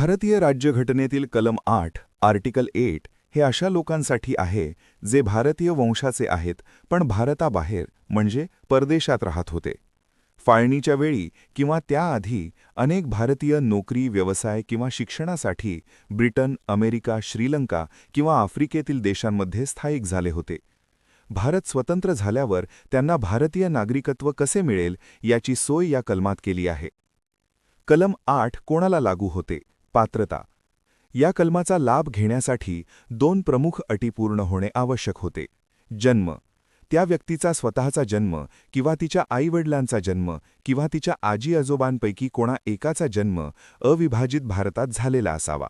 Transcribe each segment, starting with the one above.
भारतीय राज्यघटनेतील कलम 8 आर्टिकल 8 हे अशा लोकांसाठी आहे जे भारतीय वंशाचे आहेत पण भारताबाहेर म्हणजे परदेशात राहत होते. फाळणीच्या वेळी किंवा त्याआधी अनेक भारतीय नोकरी, व्यवसाय किंवा शिक्षणासाठी ब्रिटन, अमेरिका, श्रीलंका किंवा आफ्रिकेतील देशांमध्ये स्थायिक झाले होते. भारत स्वतंत्र झाल्यावर त्यांना भारतीय नागरिकत्व कसे मिळेल याची सोय या कलमात केली आहे. कलम 8 कोणाला लागू होते? पात्रता. या कलमाचा लाभ घेण्यासाठी 2 प्रमुख अटी पूर्ण होणे आवश्यक होते. जन्म. त्या व्यक्तीचा स्वतःचा जन्म किंवा तिच्या आईवडिलांचा जन्म किंवा तिच्या आजी-आजोबांपैकी कोणा एकाचा जन्म अविभाजित भारतात झालेला असावा.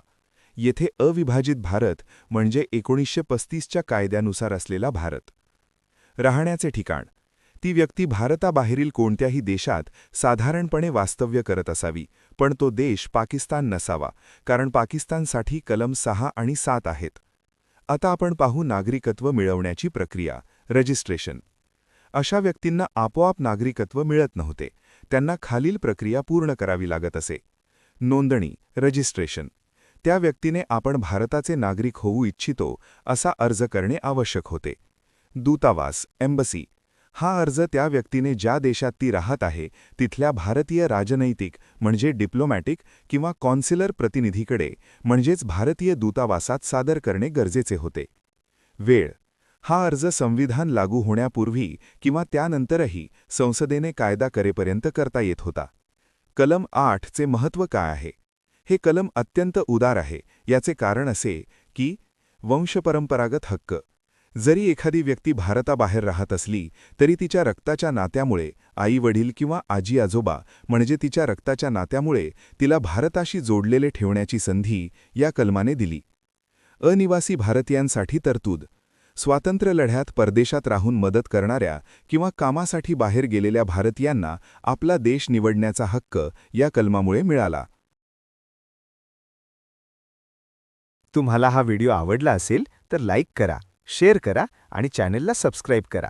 येथे अविभाजित भारत म्हणजे 1935च्या कायद्यानुसार असलेला भारत. राहण्याचे ठिकाण. ती व्यक्ती भारताबाहेरील कोणत्याही देशात साधारणपणे वास्तव्य करत असावी, पण तो देश पाकिस्तान नसावा, कारण पाकिस्तानसाठी कलम 6 आणि 7 आहेत. आता आपण पाहू नागरिकत्व मिळवण्याची प्रक्रिया. रजिस्ट्रेशन. अशा व्यक्तींना आपोआप नागरिकत्व मिळत नव्हते. त्यांना खालील प्रक्रिया पूर्ण करावी लागत असे. नोंदणी, रजिस्ट्रेशन. त्या व्यक्तीने आपण भारताचे नागरिक होऊ इच्छितो असा अर्ज करणे आवश्यक होते. दूतावास, एम्बसी. हा अर्ज त्या व्यक्तीने ज्या देशात ती राहत आहे तिथल्या भारतीय राजनैतिक म्हणजे डिप्लोमॅटिक किंवा कॉन्सिलर प्रतिनिधीकडे म्हणजेच भारतीय दूतावासात सादर करणे गरजेचे होते. वेळ. हा अर्ज संविधान लागू होण्यापूर्वी किंवा त्यानंतरही संसदेने कायदा करेपर्यंत करता येत होता. कलम 8 चे महत्त्व काय आहे? हे कलम अत्यंत उदार आहे. याचे कारण असे की वंशपरंपरागत हक्क. जरी एखादी व्यक्ती भारताबाहेर राहत असली तरी तिच्या रक्ताच्या नात्यामुळे आई-वडील किंवा आजी-आजोबा म्हणजे तिच्या रक्ताच्या नात्यामुळे तिला भारताशी जोडलेले ठेवण्याची संधी या कलमाने दिली. अनिवासी भारतीयांसाठी तरतूद. स्वातंत्र्य लढ्यात परदेशात राहून मदत करणाऱ्या किंवा कामासाठी बाहेर गेलेल्या भारतीयांना आपला देश निवडण्याचा हक्क या कलमामुळे मिळाला. तुम्हाला हा व्हिडिओ आवडला असेल तर लाईक करा, शेअर करा आणि चॅनलला सबस्क्राईब करा.